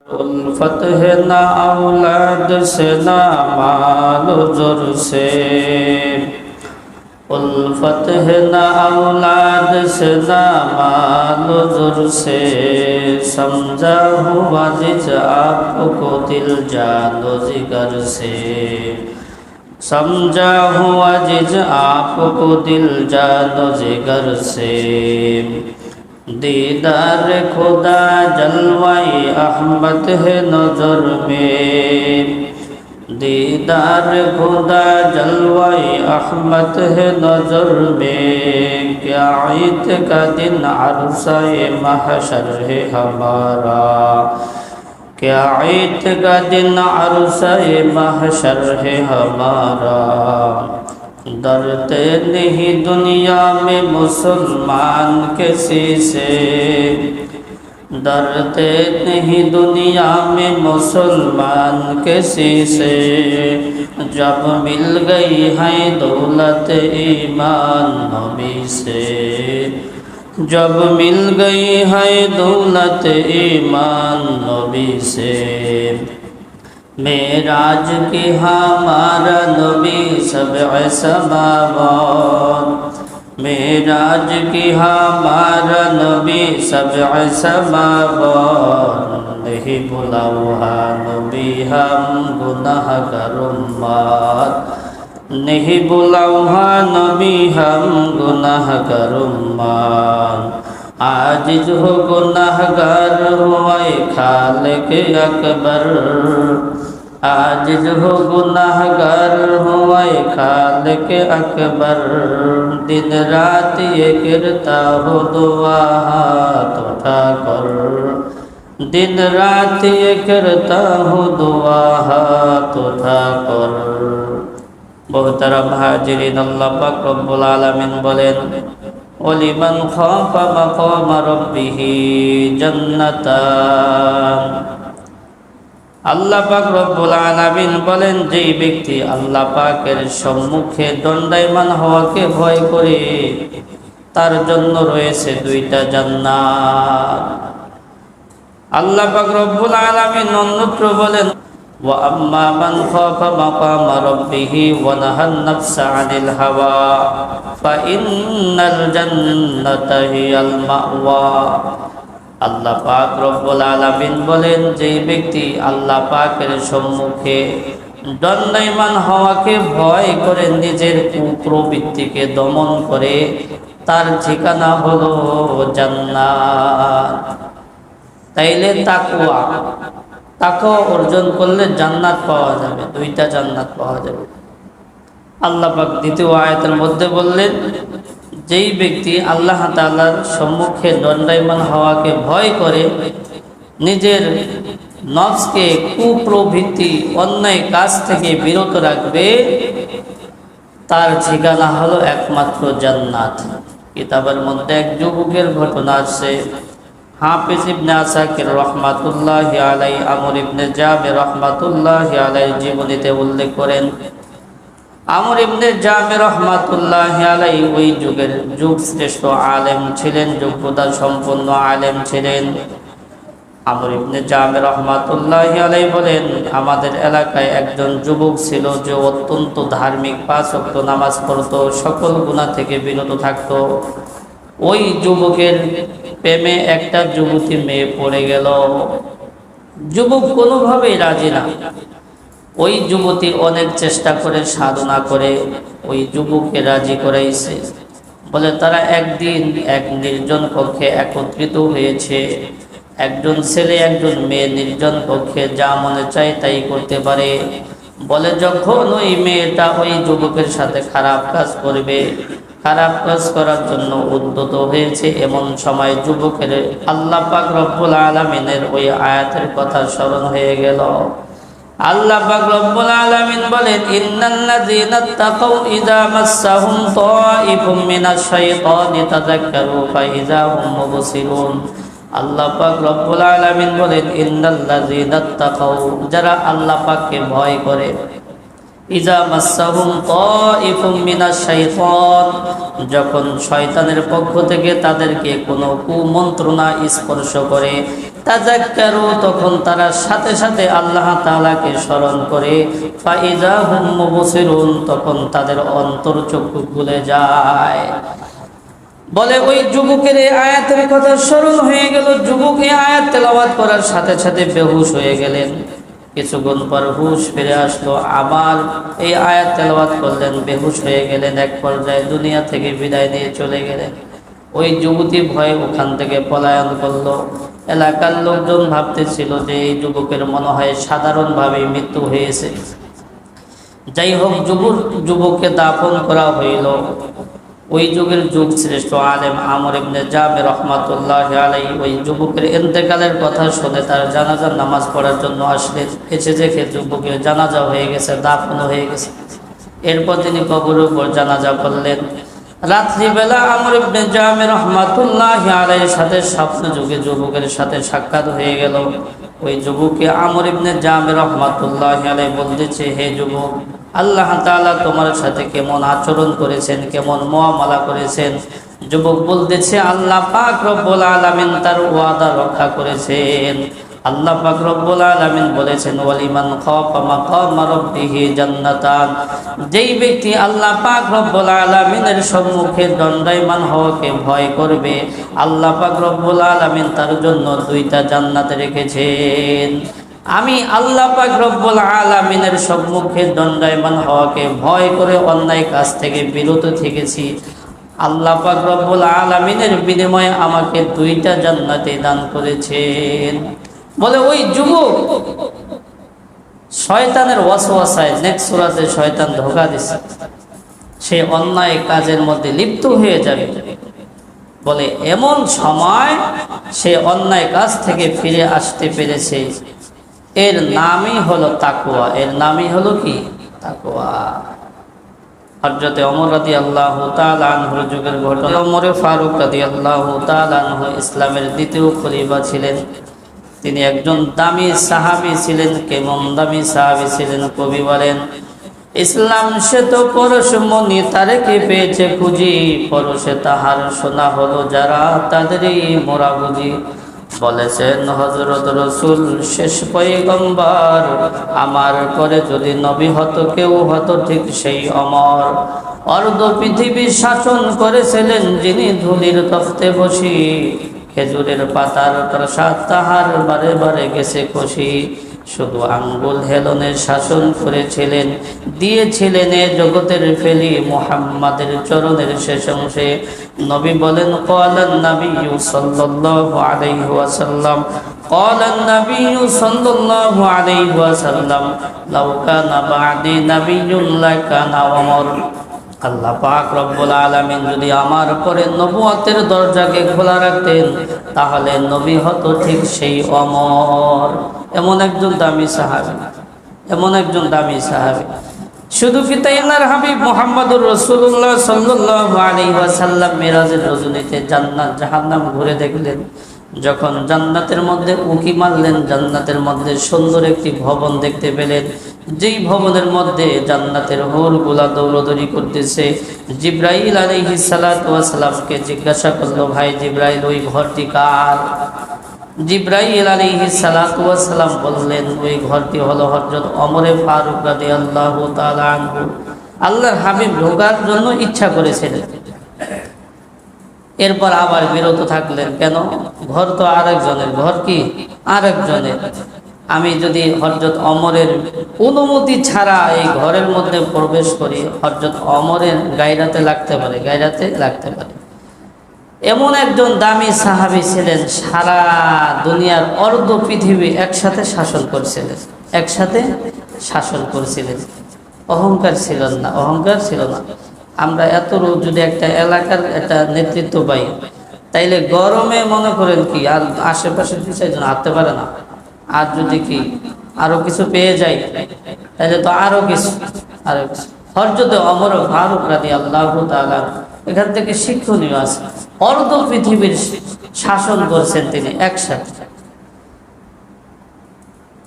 उल्फत है ना औलाद से ना माल जुर से, उल्फत है ना औलाद से ना माल जुर से, समझा हुआ जिज आपको दिल जानो जिगर से, समझा हुआ जिज आपको दिल जानो जिगर से, दीदार खुदा जलवाई अहमद है नजर में, दीदार खुदा जलवाई अहमद है नजर में, क्या ईद का दिन अरसा-ए महशर है हमारा, क्या ईद का दिन अरसा-ए महशर है हमारा, डरते नहीं दुनिया में मुसलमान किसी से, डरते नहीं दुनिया में मुसलमान किसी से, जब मिल गई है दौलत ईमान नबी से, जब मिल गई है दौलत ईमान नबी से, मेराज की हमारा नबी सबअ समावात, मेराज की हमारा नबी सबअ समावात, नहीं बुलावा नबी हम गुनाहगार उम्मत, नहीं बुलावा नबी हम गुनाहगार उम्मत, आजिज हो गुनाहगार हुए खालिक अकबर, आजिज हो गुनाहगार हुए खालिक अकबर, दिन रात ये करता हो दुआ हाथ उठा कर, दिन रात ये करता हो दुआ हाथ उठा कर। मोहतरम हाजिरीन, अल्लाह पाक रब्बुल आलामीन बोलेन, वलिमन खाफा मकाम रब्बिही जन्नतान। আল্লাহ পাক রব্বুল আলামিন বলেন, যেই ব্যক্তি আল্লাহ পাকের সম্মুখে দণ্ডায়মান হওয়াকে ভয় করে তার জন্য রয়েছে দুইটা জান্নাত। আল্লাহ পাক রব্বুল আলামিন অন্যত্র বলেন, ওয়া আম্মা মান খাফা মাকাম রাব্বিহি ওয়া নাহান নাফসা আনিল হাওয়া ফা ইন্নাল জান্নাতা হিয়াল মাওয়া। আল্লাহ পাক রব্বুল আলামিন বলেন, যেই ব্যক্তি আল্লাহ পাকের সম্মুখে দণ্ডায়মান হওয়াকে ভয় করে নিজের কুপ্রবৃত্তিকে দমন করে তার ঠিকানা হলো জান্নাত। তাইলে তাকওয়া, তাকওয়া অর্জন করলে জান্নাত পাওয়া যাবে, দুইটা জান্নাত পাওয়া যাবে। আল্লাহ পাক দ্বিতীয় আয়াতের মধ্যে বললেন, যেই ব্যক্তি আল্লাহ তাআলার সম্মুখে দণ্ডায়মান হওয়াকে ভয় করে নিজের নফসকে কুপ্রবৃত্তি অন্যায় কাজ থেকে বিরত রাখবে, তার ঠিকানা হলো একমাত্র জান্নাত। কিতাবের মধ্যে এক যুবকের ঘটনা আছে। হাফিজ ইবনে আসাকির রহমাতুল্লাহি আলাইহি আমর ইবনে জাবির রহমাতুল্লাহি আলাইহি জীবনীতে উল্লেখ করেন, আমর ইবনে জাবির রহমাতুল্লাহি আলাইহি ওই যুগের শ্রেষ্ঠ আলেম ছিলেন, যোগ্যতা সম্পন্ন আলেম ছিলেন। আমর ইবনে জাবির রহমাতুল্লাহি আলাইহি বলেন, আমাদের এলাকায় একজন যুবক ছিল যে অত্যন্ত ধার্মিক, 5 ওয়াক্ত নামাজ পড়তো, সকল গুনাহ থেকে বিরত থাকতো। ওই যুবকের প্রেমে একটা যুবতী মেয়ে পড়ে গেল। যুবক কোনোভাবেই রাজি না। ওই যুবতী অনেক চেষ্টা করে, সাধনা করে ওই যুবককে রাজি করাইছে। বলে তারা একদিন এক নির্জন কক্ষে একত্রিত হয়েছে। একজন ছেলে একজন মেয়ে নির্জন কক্ষে যা মনে চায় তাই করতে পারে। বলে যখন ওই মেয়েটা ওই যুবকের সাথে খারাপ কাজ করবে, খারাপ কাজ করার জন্য উদ্যত হয়েছে, এমন সময় যুবকের আল্লাহ পাক রব্বুল আলামিনের ওই আয়াতের কথা স্মরণ হয়ে গেল। আল্লাহ পাক রব্বুল আলামিন বলেন, ইন্নাল্লাযীনা তাকাউ ইযা মাসসাহুম তাঈফুম মিনাশ শাইতানি তাযাক্কারু ফাইযা হুম মুবসিরুন। আল্লাহ পাক রব্বুল আলামিন বলেন, ইন্নাল্লাযীনা তাকাউ, যারা আল্লাহ পাককে ভয় করে, ইযা মাসসাহুম তাঈফুম মিনাশ শাইতান, যখন শয়তানের পক্ষ থেকে তাদেরকে কোনো কুমন্ত্রণা স্পর্শ করে, তাযাক্কারু, তখন তারা সাথে সাথে আল্লাহ তাআলাকে স্মরণ করে, ফাইযা হুম মুবসিরুন, তখন তাদের অন্তরচক্ষু খুলে যায়। বলে ওই যুবকের এই আয়াতের কথা স্মরণ হয়ে গেল। যুবক এই আয়াত তেলাওয়াত করার সাথে সাথে বেহুশ হয়ে গেলেন। কিছুক্ষণ পর হুশ ফিরে আসলো, আবার এই আয়াত তেলাওয়াত করলেন, বেহুশ হয়ে গেলেন। এক পর্যায়ে দুনিয়া থেকে বিদায় নিয়ে চলে গেলেন। ওই যুবতী ভয়ে ওখান থেকে পলায়ন করলো। এলাকার লোকজন ভাবতেছিল যে এই যুবকের মনে হয় সাধারণভাবে মৃত্যু হয়েছে। যাই হোক, যুবককে দাফন করা হইল। ওই যুগের যুগ শ্রেষ্ঠ আলেম আমর ইবনে জাবের রহমাতুল্লাহি আলাইহি ওই যুবকের ইন্তেকালের কথা শুনে তার জানাজার নামাজ পড়ার জন্য আসলেন। এসে দেখে যুবকের জানাজা হয়ে গেছে, দাফন হয়ে গেছে। এরপর তিনি কবরের উপর জানাজা পড়লেন। রাত্রিবেলা আমর ইবনে জাবের রহমাতুল্লাহি আলাইহির সাথে স্বপ্ন যুগে যুবকের সাথে সাক্ষাৎ হয়ে গেল। ওই যুবককে আমর ইবনে জাবের রহমাতুল্লাহি আলাইহি বলতেছে, হে যুবক, আল্লাহ তাআলা তোমার সাথে কেমন আচরণ করেছেন, কেমন মুআমালা করেছেন? যুবক বলতেছে, আল্লাহ পাক রব্বুল আলামিন তার ওয়াদা রক্ষা করেছেন। আল্লাহ পাক রব্বুল আলামিন বলেছেন, ওয়ালিমান খাফা মাকামা রাব্বিহি জান্নাতান, যেই ব্যক্তি আল্লাহ পাক রব্বুল আলামিনের সম্মুখে দণ্ডায়মান হওয়াকে ভয় করবে, আল্লাহ পাক রব্বুল আলামিন তার জন্য দুইটা জান্নাত রেখেছেন। আমি আল্লাহ পাক রব্বুল আলামিনের সম্মুখে দণ্ডায়মান হওয়াকে ভয় করে অন্যায় কাজ থেকে বিরত থেকেছি। আল্লাহ পাক রব্বুল আলামিনের বিনিময়ে আমাকে দুইটা জান্নাতে দান করেছেন। বলে ওই যুবক শয়তানের ওয়াসওয়াসায় নেক্সট সূরাতে শয়তান ধোঁকা দিছে, সে অন্যায় কাজের মধ্যে লিপ্ত হয়ে যাবে। বলে এমন সময় সে অন্যায় কাজ থেকে ফিরে আসতে পেরেছে। এর নামই হলো তাকওয়া। এর নামই হলো কি? তাকওয়া। হযরতে ওমর রাদিয়াল্লাহু তাআলা আনহুর যুগের ঘটনা। ওমর ফারুক রাদিয়াল্লাহু তাআলা আনহু ইসলামের দ্বিতীয় খলিফা ছিলেন। তিনি একজন দামি সাহাবী ছিলেন। কেমন দামি সাহাবী ছিলেন? কবি বলেন, ইসলাম সে তো পরশমণি তারেকে পেয়েছে খুঁজি, পরশে তাহার সোনা হলো যারা তাদেরই মোরা বুঝি। বলেছেন হযরত রাসূল শেষ পয়গম্বর, আমার পরে যদি নবী হতো কেউ হতো ঠিক সেই অমর। অর্ধ পৃথিবী শাসন করেছিলেন যিনি ধুলির তখ্তে বসি, খেজুরের পাতার প্রসাদ তাহার বারে বারে গেছে খুশি। শুধু আঙ্গুল হেলনের শাসন করেছিলেন, দিয়েছিলেন এ জগতের ফেলি মুহাম্মাদের চরণের শেষ অংশে। নবী বলেন, ক্বালান নাবিয়্যু সাল্লাল্লাহু আলাইহি ওয়াসাল্লাম, ক্বালান নাবিয়্যু সাল্লাল্লাহু আলাইহি ওয়াসাল্লাম, লাউ কানা বা'দি নাবিয়্যুন লাকানা ওমর। আল্লাহ পাক রব্বুল আলামিন যদি আমার পরে নবুয়তের দরজাকে খোলা রাখতেন, তাহলে নবী হতো ঠিক সেই ওমর। এমন একজন দামি সাহাবী, এমন একজন দামি সাহাবী। শুধু কি তাই, আল্লাহর হাবিব মুহাম্মদুর রাসূলুল্লাহ সাল্লাল্লাহু আলাইহি ওয়াসাল্লাম মিরাজের রজনীতে জান্নাত জাহান্নাম ঘুরে দেখলেন। যখন জান্নাতের মধ্যে উঁকি মারলেন, জান্নাতের মধ্যে সুন্দর একটি ভবন দেখতে পেলেন। যেই ভবনের মধ্যে জান্নাতের হুরগুলা দৌড়দৌড়ি করতেছে। জিবরাইল আলাইহিস সালাতু ওয়াস সালামকে জিজ্ঞাসা করলো, ভাই জিবরাইল, ওই ঘরটি কার? জিবরাইল আলাইহিস সালাতু ওয়াস সালাম বললেন, ওই ঘরটি হলো হযরত ওমর ফারুক রাদিয়াল্লাহু তাআলা আনহু। আল্লাহর হাবিব ঢোকার জন্য ইচ্ছা করেছিলেন, এরপর আবার বিরত থাকলেন। কেন? ঘর তো আরেকজনের। ঘর কি? আরেকজনের। আমি যদি হযরত ওমরের অনুমতি ছাড়া এই ঘরের মধ্যে প্রবেশ করি, হযরত ওমরের গায়রাতে লাগতে পারে, গায়রাতে লাগতে পারে। এমন একজন দামি সাহাবী ছিলেন, সারা দুনিয়ার অর্ধ পৃথিবী একসাথে শাসন করছিলেন, একসাথে শাসন করছিলেন। অহংকার ছিল না, অহংকার ছিল না। আমরা এত যদি একটা এলাকার একটা নেতৃত্ব পাই, তাইলে গরমে মনে করেন কি আর আশেপাশে দু চারজন হাঁটতে পারে না। আর যদি কি আরো কিছু পেয়ে যায়, তাহলে তো আরো কিছু। হযরত ওমর ফারুক রাদিয়াল্লাহু তাআলা, এখান থেকে শিক্ষণীয় আছে। অর্ধ পৃথিবীর শাসন করছেন তিনি একসাথে।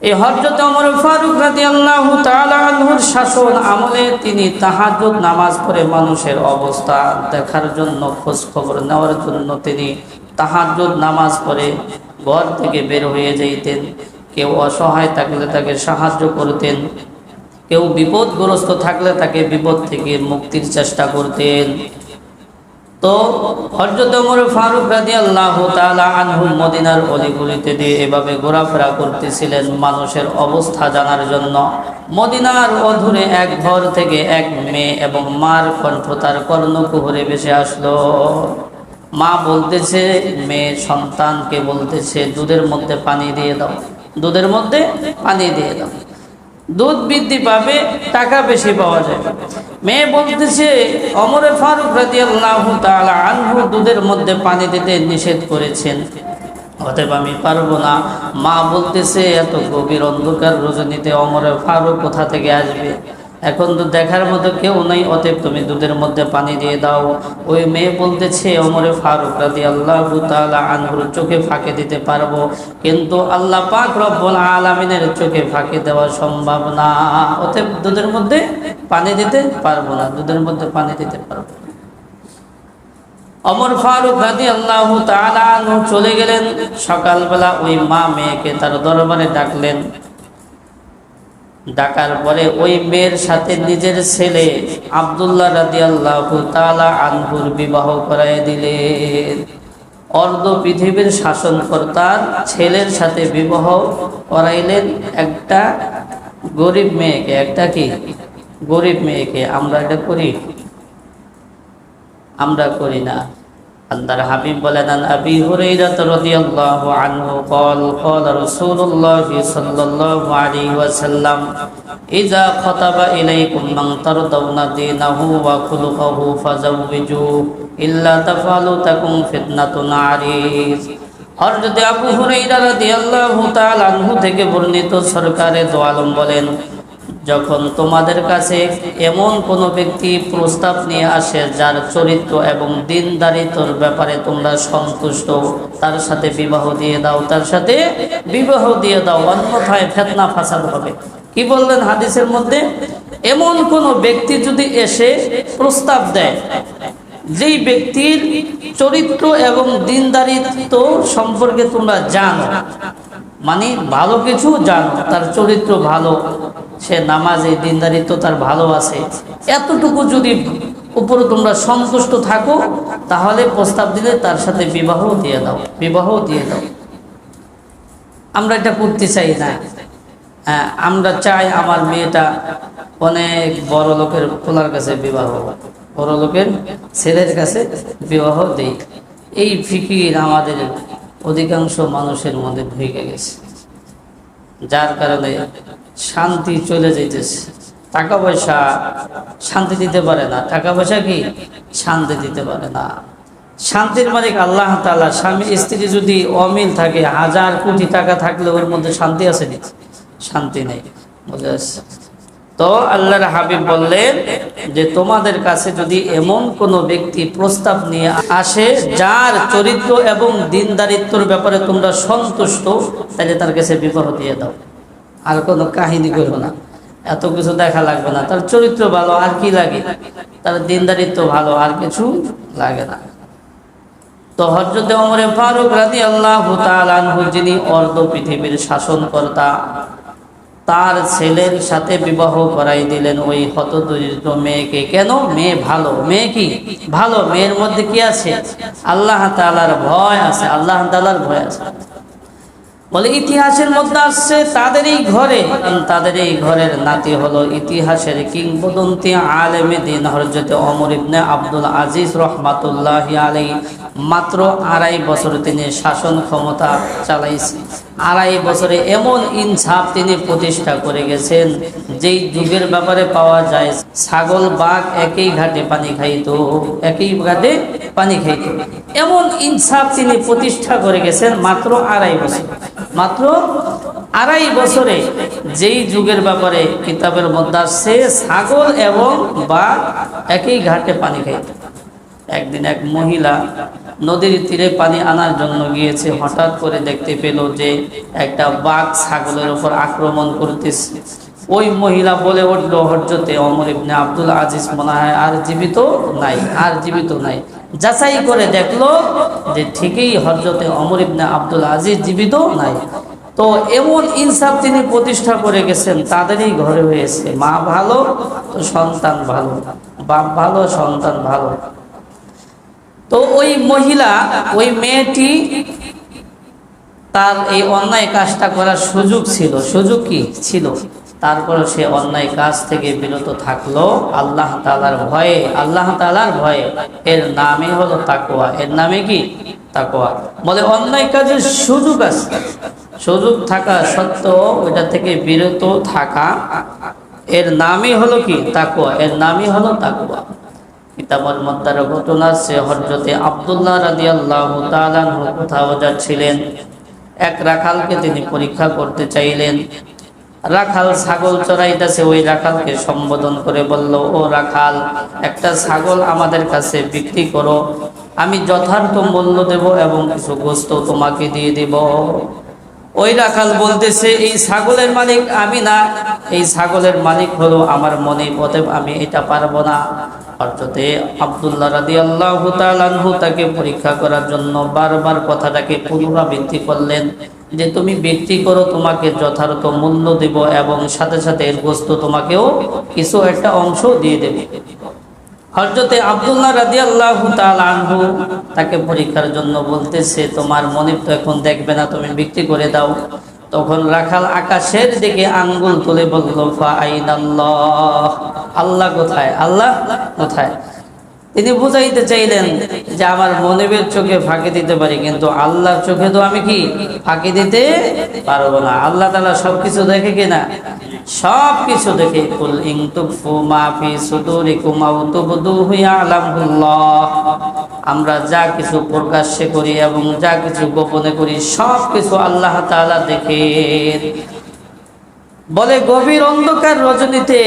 এই হযরত ওমর ফারুক রাদিয়াল্লাহু তাআলা আনহুর শাসন আমলে তিনি তাহাজ্জুদ নামাজ পড়ে মানুষের অবস্থা দেখার জন্য, খোঁজ খবর নেওয়ার জন্য তিনি তাহাজ্জুদ নামাজ পড়ে ঘর থেকে বের হয়ে যাইতেন। কেউ অসহায় থাকলে তাকে সাহায্য করতেন, কেউ বিপদগ্রস্ত থাকলে তাকে বিপদ থেকে মুক্তির চেষ্টা করতেন। তো হযরত ওমর ফারুক রাদিয়াল্লাহু তাআলা আনহু মদিনার অলিগলিতে দিয়ে এভাবে ঘোরাফেরা করতেছিলেন মানুষের অবস্থা জানার জন্য। মদিনার অদূরে এক ঘর থেকে এক মেয়ে এবং মার কণ্ঠ তার কর্ণকুহরে ভেসে আসলো। মা বলতেছে, মেয়ে সন্তানকে বলতেছে, দুধের মধ্যে পানি দিয়ে দাও, দুধের মধ্যে পানি দিয়ে দাও, দুধ বৃদ্ধি পাবে, টাকা বেশি পাওয়া যায়। মেয়ে বলতেছে, ওমর ফারুক রাদিয়াল্লাহু তাআলা আনহু দুধের মধ্যে পানি দিতে নিষেধ করেছেন, অতএব আমি পারবো না। মা বলতেছে, এত গভীর অন্ধকার রজনীতে ওমর ফারুক কোথা থেকে আসবে? এখন তো দেখার মতো কেউ নেই, অতএব তুমি দুধের মধ্যে পানি দিয়ে দাও। ওই মেয়ে বলতেছে, ওমর ফারুক রাদিয়াল্লাহু তাআলা আনহুর চোখে ফাঁকি দিতে পারবো, কিন্তু আল্লাহ পাক রব্বুল আলামিনের চোখে ফাঁকি দেওয়া সম্ভব না, অতএব দুধের মধ্যে পানি দিতে পারবো না, দুধের মধ্যে পানি দিতে পারবো। ওমর ফারুক রাদিয়াল্লাহু তাআলা আনহু চলে গেলেন। সকালবেলা ওই মা মেয়েকে তার দরবারে ডাকলেন। ডাকার পরে ওই মেয়ের সাথে নিজের ছেলে আব্দুল্লাহ রাদিয়াল্লাহু তাআলা আনহুর বিবাহ করায় দিলেন। অর্ধ পৃথিবীর শাসনকর্তার ছেলের সাথে বিবাহ করাইলেন একটা গরিব মেয়েকে। একটা কি গরিব মেয়েকে? আমরা এটা করি? আমরা করি না। আল্লাহর হাবিব বলেন, আন আবি হুরায়রা রাদিয়াল্লাহু আনহু قال قال رسول الله صلى الله عليه وسلم اذا خطب اليكم من ترضون دينه وخلقه فزوجوه الا تفعلوا تكن فتنة عريض। হযরত আবু হুরায়রা রাদিয়াল্লাহু তাআলা আনহু থেকে বর্ণিত সরকারে দো আলম বলেন, যখন তোমাদের কাছে এমন কোনো ব্যক্তি প্রস্তাব নিয়ে আসে যার চরিত্র এবং দিনদারিত্বর ব্যাপারে তোমরা সন্তুষ্ট, তার সাথে বিবাহ দিয়ে দাও, তার সাথে বিবাহ দিয়ে দাও, অন্যথায় ফিতনা ফাসাদ হবে। কি বললেন হাদিসের মধ্যে? এমন কোনো ব্যক্তি যদি এসে প্রস্তাব দেয়, যেই ব্যক্তির চরিত্র এবং দিনদারিত্ব সম্পর্কে তোমরা জানো, মানে ভালো কিছু জানো, তার চরিত্র ভালো, সে নামাজে দিনদারিত্ব তার ভালো আছে, এতটুকু যদি উপরে তোমরা সন্তুষ্ট থাকো, তাহলে প্রস্তাব দিলে তার সাথে বিবাহ দিয়ে দাও, বিবাহ দিয়ে দাও। আমরা এটা করতে চাই না। আমরা চাই আমার মেয়েটা অনেক বড় লোকের পোলার কাছে বিবাহ, বড় লোকের ছেলের কাছে বিবাহ দেই। এই ফিকির আমাদের অধিকাংশ মানুষের মধ্যে ঢুকে গেছে, যার কারণে শান্তি চলে যাইতেছে। টাকা পয়সা শান্তি দিতে পারে না, টাকা পয়সা কি শান্তি দিতে পারে না। শান্তির মালিক আল্লাহ তাআলা। স্বামী স্ত্রী যদি অমিল থাকে, 1000 কোটি টাকা থাকলে ওর মধ্যে শান্তি আছে না? শান্তি নেই। বুঝে আসছে? তো আল্লাহর হাবিব বললেন যে তোমাদের কাছে যদি এমন কোনো ব্যক্তি প্রস্তাব নিয়ে আসে যার চরিত্র এবং দিনদারিত্বর ব্যাপারে তোমরা সন্তুষ্ট, তাহলে তার কাছে বিবাহ দিয়ে দাও। আর কোনো কাহিনী করবো না, এত কিছু দেখা লাগবে না। তার চরিত্র ভালো, আর কি লাগে? তার দিনদারিত্ব ভালো, আর কিছু লাগে না। তো হযরত ওমর ফারুক রাদিয়াল্লাহু তাআলা আনহু, যিনি অর্ধ পৃথিবীর শাসনকর্তা, তার ছেলের সাথে বিবাহ করাই দিলেন ওই হতদরিদ্র মেয়েকে। কেন? মেয়ে ভালো। মেয়ে কি ভালো? মেয়ের মধ্যে কি আছে? আল্লাহ তাআলার ভয় আছে, আল্লাহ তাআলার ভয় আছে। বলে ইতিহাসের মধ্যে আসছে তাদের এই ঘরের নাতি হলো ইতিহাসের কিংবদন্তি আলেমে দ্বীন হযরত ওমর ইবনে আব্দুল আজিজ রাহমাতুল্লাহি আলাইহি। মাত্র 2.5 বছর তিনি শাসন ক্ষমতা চালাইছেন। 2.5 বছরে এমন ইনসাফ তিনি প্রতিষ্ঠা করে গেছেন, যেই যুগের ব্যাপারে পাওয়া যায় ছাগল বাঘ একই ঘাটে পানি খাইতো, একই ঘাটে পানি খাইতো। এমন ইনসাফ তিনি প্রতিষ্ঠা করে গেছেন মাত্র 2.5 বছর। মাত্র 2.5 বছরে যেই যুগের ব্যাপারে কিতাবের মধ্যে আসছে ছাগল এবং বাঘ একই ঘাটে পানি খাইত। একদিন এক মহিলা নদীর তীরে পানি আনার জন্য গিয়েছে। হঠাৎ করে দেখতে পেল যে একটা বাঘ ছাগলের উপর আক্রমণ করতেছে। ওই মহিলা বলে উঠল, হযরতে ওমর ইবনে আব্দুল আজিজ মনে হয় আর জীবিত নাই, আর জীবিত নাই। যাচাই করে দেখলো যে ঠিকই হযরতে ওমর ইবনে আব্দুল আজিজ জীবিত নাই। তো এমন ইনসাফ তিনি প্রতিষ্ঠা করে গেছেন, তাদেরই ঘরে হয়েছে মা ভালো তো সন্তান ভালো, বাপ ভালো সন্তান ভালো। তো ওই মহিলা, ওই মেয়েটি, তার এই অন্যায় কাজটা করার সুযোগ ছিল, সুযোগ কি ছিল, তারপরে সে অন্যায় কাজ থেকে বিরত থাকলো আল্লাহ তাআলার ভয়ে, আল্লাহ তাআলার ভয়ে। এর নামই হলো তাকওয়া। এর নামে কি? তাকওয়া। বলে অন্যায় কাজের সুযোগ আছে, সুযোগ থাকা সত্ত্বেও ওইটা থেকে বিরত থাকা, এর নামই হলো কি? তাকওয়া। এর নামই হলো তাকওয়া। কিতাবের মধ্যে ঘটনা আছে, হযরতে আব্দুল্লাহ রাদিয়াল্লাহু তাআলা আনহু কোথাও যাচ্ছিলেন, এক রাখালকে তিনি পরীক্ষা করতে চাইলেন। রাখাল ছাগল চড়াইতেছে, ওই রাখালকে সম্বোধন করে বলল, ও রাখাল, একটা ছাগল আমাদের কাছে বিক্রি করো, আমি যথার্থ মূল্য দেব এবং কিছু গোশত তোমাকে দিয়ে দেব। ওই রাখাল বলতেছে, এই ছাগলের মালিক আমি না, এই ছাগলের মালিক হলো আমার মনিব, অতএব আমি এটা পারবো না। হযরতে আব্দুল্লাহ রাদিয়াল্লাহু তাআলা আনহু তাকে পরীক্ষা করার জন্য বারবার কথাটাকে পুনরাবৃত্তি করলেন যে তুমি বিক্রি করো, তোমাকে যথার্থ মূল্য দেব এবং সাথে সাথে এর গোশত তোমাকেও কিছু একটা অংশ দিয়ে দেব। হযরতে আব্দুল্লাহ রাদিয়াল্লাহু তাআলা আনহু তাকে পরীক্ষার জন্য বলতেছে, তোমার মনিব তো এখন দেখবে না, তুমি বিক্রি করে দাও। তখন রাখাল আকাশের দিকে আঙ্গুল তুলে বলল, ফা আইনাল্লাহ, আল্লাহ কোথায়, আল্লাহ কোথায়? তিনি বুঝাইতে চাইলেন যে আমার মনিবের চোখে ফাঁকি দিতে পারি, কিন্তু আল্লাহর চোখে তো আমি কি ফাঁকি দিতে পারবো না। আল্লাহ তাআলা সবকিছু দেখে কিনা? সবকিছু দেখে। কুল ইন তুকফু মা ফি সুদুরিকুম আও তুবদুহু ইয়ালামুল্লাহ, আমরা যা কিছু প্রকাশ্যে করি এবং যা কিছু গোপনে করি সবকিছু আল্লাহ তাআলা দেখেন। বলে গভীর অন্ধকার রজনীতে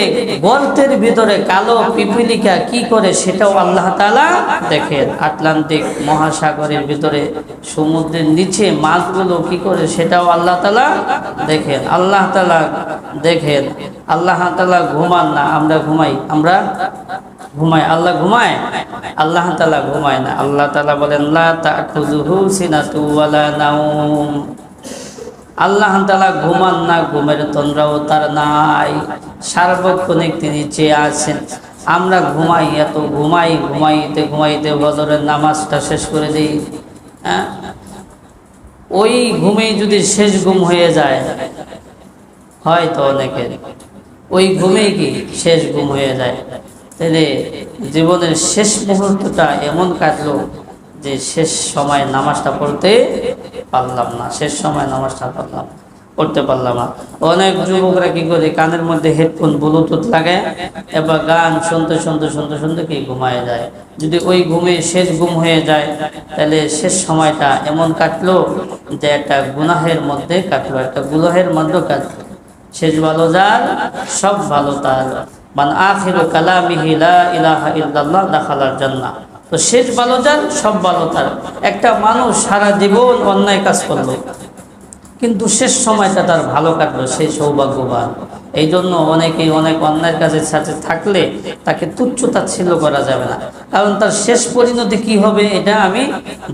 গর্তের ভিতরে কালো পিপীলিকা কি করে সেটাও আল্লাহ তাআলা দেখেন। আটলান্টিক মহাসাগরের ভিতরে সমুদ্রের নিচে মাছগুলো কি করে সেটাও আল্লাহ তাআলা দেখেন। আল্লাহ তাআলা দেখেন। আল্লাহ তাআলা ঘুমান না, আমরা ঘুমাই, আমরা ঘুমাই, আল্লাহ ঘুমায়? আল্লাহ তাআলা ঘুমায় না। আল্লাহ তাআলা বলেন, লা তাখুযুহু সিনাতু ওয়ালা নাওম, আল্লাহ তাআলা ঘুমান না, ঘুমের তন্দ্রাও তার নাই, সার্বক্ষণিক তিনি চেয়ে আছেন। আমরা ঘুমাই, এত ঘুমাই, ঘুমাইতে ঘুমাইতে ফজরের নামাজটা শেষ করে দিই। হ্যাঁ, ওই ঘুমেই যদি শেষ ঘুম হয়ে যায়, হয়তো অনেকের ওই ঘুমেই কি শেষ ঘুম হয়ে যায়, তাহলে জীবনের শেষ মুহূর্তটা এমন কাটলো যে শেষ সময় নামাজটা পড়তে পারলাম না, শেষ সময় নামাজটা পড়তে পারলাম না। অনেক যুবকরা কি করে, কানের মধ্যে হেডফোন ব্লুটুথ লাগায় এবার গান শুনতে শুনতে শুনতে শুনতে কি ঘুমায় যায়। যদি ওই ঘুমে শেষ ঘুম হয়ে যায়, তাহলে শেষ সময়টা এমন কাটলো যে একটা গুনাহের মধ্যে কাটলো, একটা গুনাহের মধ্যে কাটলো। শেষ ভালো যার, সব ভালো তার। মান আখিরু কালামিহি লা ইলাহা ইল্লাল্লাহ দাখালাল জান্নাহ। তো শেষ ভালো যার, সব ভালো তার। একটা মানুষ সারা জীবন অন্যায় কাজ করলো, কিন্তু শেষ সময়টা তার ভালো কাটলো, সেই সৌভাগ্যবান। এই জন্য অনেকেই অনেক অন্যায়ের কাজের সাথে থাকলে তাকে তুচ্ছ তাচ্ছিল্য করা যাবে না, কারণ তার শেষ পরিণতি কি হবে এটা আমি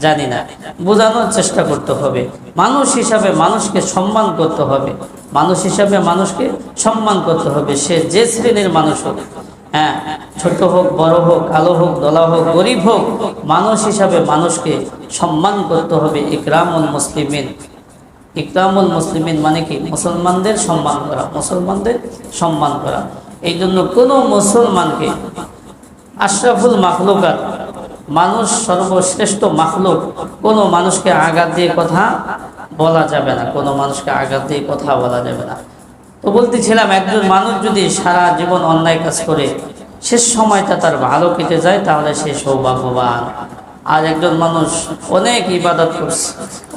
জানি না। বোঝানোর চেষ্টা করতে হবে, মানুষ হিসাবে মানুষকে সম্মান করতে হবে, মানুষ হিসাবে মানুষকে সম্মান করতে হবে, সে যে শ্রেণীর মানুষ হোক। হ্যাঁ, ছোট হোক, বড় হোক, কালো হোক, দলা হোক, গরিব হোক, মানুষ হিসাবে মানুষকে সম্মান করতে হবে। ইকরামুল মুসলিমিন, ইকরামুল মুসলিমিন মানে কি? মুসলমানদের সম্মান করা, মুসলমানদের সম্মান করা। এই জন্য কোনো মুসলমানকে, আশরাফুল মাখলুকাত, মানুষ সর্বশ্রেষ্ঠ মাখলুক, কোনো মানুষকে আঘাত দিয়ে কথা বলা যাবে না, কোনো মানুষকে আঘাত দিয়ে কথা বলা যাবে না। তো বলতেছিলাম, একজন মানুষ যদি সারা জীবন অন্যায় কাজ করে শেষ সময়টা তার ভালো কেটে যায়, তাহলে সে সৌভাগ্যবান। আর একজন মানুষ অনেক ইবাদত করছে,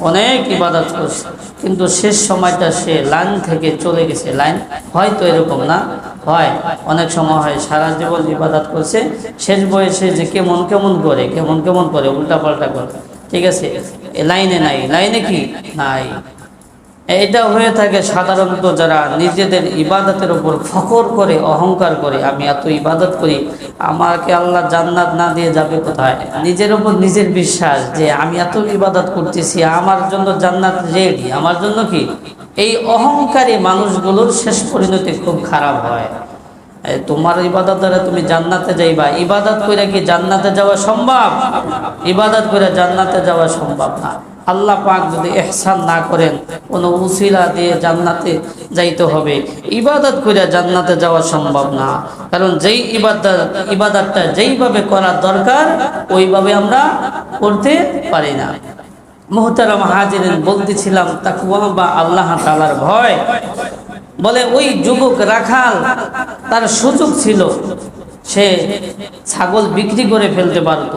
অনেক ইবাদত করছে, কিন্তু শেষ সময়টা সে লাইন থেকে চলে গেছে। লাইন হয়তো এরকম না হয়, অনেক সময় হয় সারা জীবন ইবাদত করছে, শেষ বয়সে যে কেমন কেমন করে, কেমন কেমন করে, উল্টাপাল্টা করে, ঠিক আছে, লাইনে নাই, লাইনে কি নাই। এটা হয়ে থাকে সাধারণত যারা নিজেদের ইবাদতের উপর ফখর করে, অহংকার করে, আমি এত ইবাদত করি, আমাকে আল্লাহ জান্নাত না দিয়ে যাবে কোথায়। নিজের উপর নিজের বিশ্বাস যে আমি এত ইবাদত করতেছি, আমার জন্য জান্নাত রেডি, আমার জন্য কি। এই অহংকারী মানুষগুলোর শেষ পরিণতি খুব খারাপ হয়। তোমার ইবাদত দ্বারা তুমি জান্নাতে যাইবা, ইবাদত করে কি জান্নাতে যাওয়া সম্ভব? ইবাদত করে জান্নাতে যাওয়া সম্ভব না। আল্লাহ পাক যদি ইহসান না করেন, কোনো উসিলা দিয়ে জান্নাতে যাইতে হবে, ইবাদত করে জান্নাতে যাওয়া সম্ভব না। কারণ যেই ইবাদতটা যেইভাবে করার দরকার ওইভাবে আমরা করতে পারি না। মুহতারাম হাজিরিন, বলতেছিলাম তাকওয়া বা আল্লাহ তাআলার ভয়। বলে ওই যুবক রাখাল, তার সুযোগ ছিল, সে ছাগল বিক্রি করে ফেলতে পারত,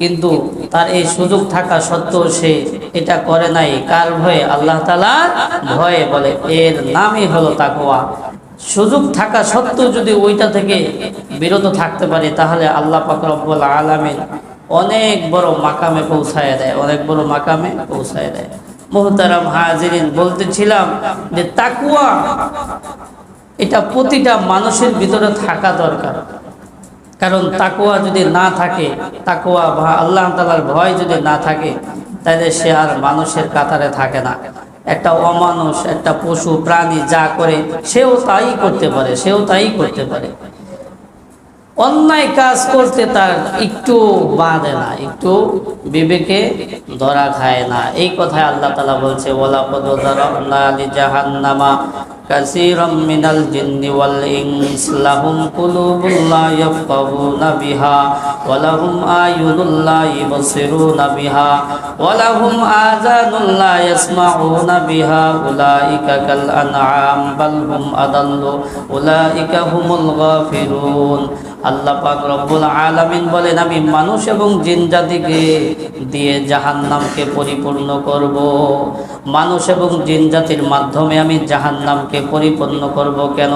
কিন্তু তার এই সুযোগ থাকা সত্ত্বেও সে এটা করে নাই। কার ভয়ে? আল্লাহ তাআলার ভয়ে। বলে এর নামই হলো তাকওয়া। সুযোগ থাকা সত্ত্বেও যদি ওইটা থেকে বিরত থাকতে পারি, তাহলে আল্লাহ পাক রব্বুল আলামিন অনেক বড় মাকামে পৌঁছায় দেয়, অনেক বড় মাকামে পৌঁছায় দেয়। মুহতারাম হাজিরিন, বলতেছিলাম যে তাকওয়া এটা প্রতিটা মানুষের ভিতরে থাকা দরকার। কারণ তাকওয়া যদি না থাকে, তাকওয়া বা আল্লাহ তাআলার ভয় যদি না থাকে, তাহলে সে আর মানুষের কাতারে থাকে না। একটা অমানুষ, একটা পশু প্রাণী যা করে সেও তাই করতে পারে, সেও তাই করতে পারে। অন্যায় কাজ করতে তার একটু বাঁধে না, একটু বিবেকে ধরা খায় না। এই কথায় আল্লাহ তাআলা বলছে, ওয়ালাকাদ যারানা লিজাহান্নামা কাসীরাম মিনাল জিন্নি ওয়াল ইনস লাহুম কুলুবুন লা ইয়াফকাহুনা বিহা ওয়া লাহুম আয়ুনুন লা ইবসিরুনা বিহা ওয়া লাহুম আযানুন লা ইয়াসমাউনা বিহা উলাইকা কাল আনআম বাল হুম আদাল্লু উলাইকা হুমুল গাফিরুন। আল্লাহ পাক রব্বুল আলামিন বলেন, আমি মানুষ এবং জিন জাতিকে দিয়ে জাহান্নামকে পরিপূর্ণ করব। মানুষ এবং জিন জাতির মাধ্যমে আমি জাহান্নামকে পরিপূর্ণ করব। কেন?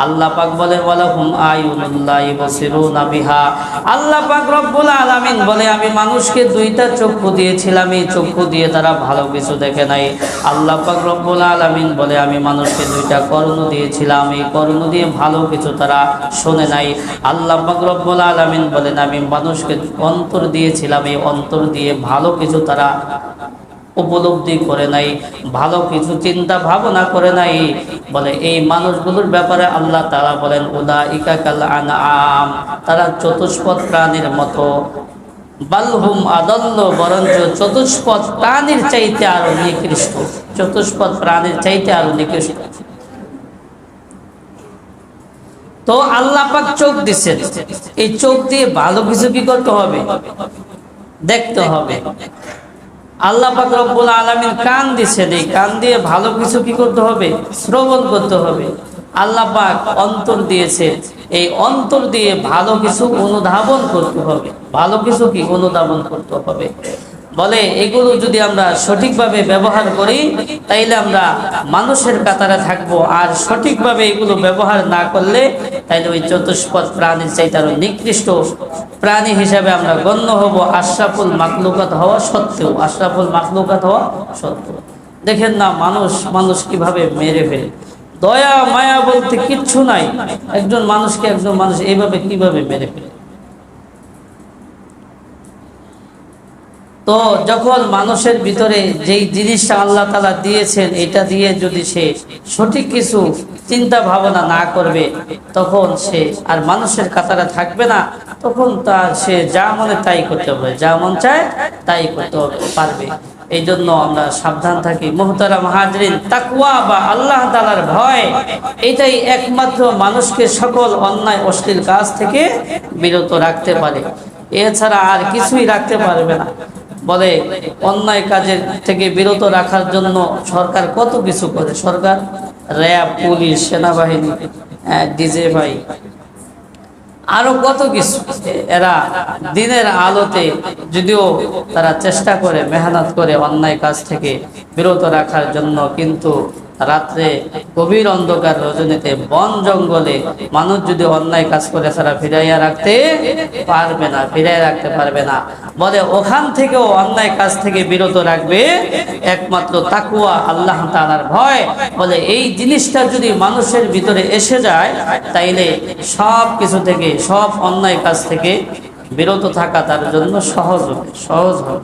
আল্লাহ পাক বলে, ওয়ালাহুম আয়ুনুন লা ইবসিরুনা বিহা। আল্লাহ পাক রব্বুল আলামিন বলে, আমি মানুষকে দুইটা চক্ষু দিয়েছিলাম, এই চক্ষু দিয়ে তারা ভালো কিছু দেখে নাই। আল্লাহ পাক রব্বুল আলামিন বলে, আমি মানুষকে দুইটা কর্ণ দিয়েছিলাম, এই কর্ণ দিয়ে ভালো কিছু তারা শোনে নাই। আল্লাহ পাক রব্বুল আলামিন বলেন, আমি মানুষকে অন্তর দিয়েছিলাম, এই অন্তর দিয়ে ভালো কিছু তারা উপলব্ধি করে নাই, ভালো কিছু চিন্তা ভাবনা করে নাই। বলে এই মানুষগুলোর ব্যাপারে আল্লাহ তাআলা বলেন, উলাইকা কাল আনআম, তারা চতুষ্পদ প্রাণীর মতো। বালহুম আদাল্লু, বরঞ্চ চতুষ্পদ প্রাণীর চাইতে আরো নিকৃষ্ট, চতুষ্পদ প্রাণীর চাইতে আরো নিকৃষ্ট। তো আল্লাহ পাক চোখ দিচ্ছেন, এই চোখ দিয়ে ভালো কিছু কি করতে হবে? দেখতে হবে। আল্লাহ পাক রব্বুল আলামিন কান দিচ্ছেন, এই কান দিয়ে ভালো কিছু কি করতে হবে? শ্রবণ করতে হবে। আল্লাহ পাক অন্তর দিয়েছে, এই অন্তর দিয়ে ভালো কিছু অনুধাবন করতে হবে, ভালো কিছু কি অনুধাবন করতে হবে। বলে এগুলো যদি আমরা সঠিকভাবে ব্যবহার করি, তাইলে আমরা মানুষের কাতারে থাকবো। আর সঠিকভাবে এগুলো ব্যবহার না করলে, তাইলে ওই চতুষ্পদ প্রাণীর চাইতে আরো নিকৃষ্ট প্রাণী হিসাবে আমরা গণ্য হব, আশরাফুল মাখলুকাত হওয়া সত্ত্বেও, আশরাফুল মাখলুকাত হওয়া সত্ত্বেও। দেখেন না মানুষ কিভাবে মেরে ফেলে, দয়া মায়া বলতে কিচ্ছু নাই। একজন মানুষকে একজন মানুষ এইভাবে কিভাবে মেরে ফেলে। তো যখন মানুষের ভিতরে যেই জিনিসটা আল্লাহ তাআলা দিয়েছেন, এটা দিয়ে যদি সে সঠিক কিছু চিন্তা ভাবনা না করবে, তখন সে আর মানুষের কাতারে থাকবে না। তখন সে যা মনে তাই করতে হবে, যা মন চায় তাই করতে পারবে। এই জন্য আমরা সাবধান থাকি। মুহতারাম হাজরিন, তাকওয়া বা আল্লাহ তাআলার ভয়, এটাই একমাত্র মানুষকে সকল অন্যায় অশ্লীল কাজ থেকে বিরত রাখতে পারে। এছাড়া আর কিছুই রাখতে পারবে না। বলে অন্যায় কাজের থেকে বিরত রাখার জন্য সরকার কত কিছু করে। সরকার, র্যাব, পুলিশ, সেনাবাহিনী, ডিজেভাই, আরো কত কিছু। এরা দিনের আলোতে যদিও তারা চেষ্টা করে, মেহনত করে অন্যায় কাজ থেকে বিরত রাখার জন্য, কিন্তু রাত্রে গভীর অন্ধকার রজনীতে বন জঙ্গলে মানুষ যদি অন্যায় কাজ করে তারা ফিরাইয়া রাখতে পারবে না, ফিরাইয়া রাখতে পারবে না। বলে ওখান থেকেও অন্যায় কাজ থেকে বিরত রাখবে একমাত্র তাকওয়া, আল্লাহ তাআলার ভয়। বলে এই জিনিসটা যদি মানুষের ভিতরে এসে যায় তাইলে সব কিছু থেকে, সব অন্যায় কাজ থেকে বিরত থাকা তার জন্য সহজ হবে।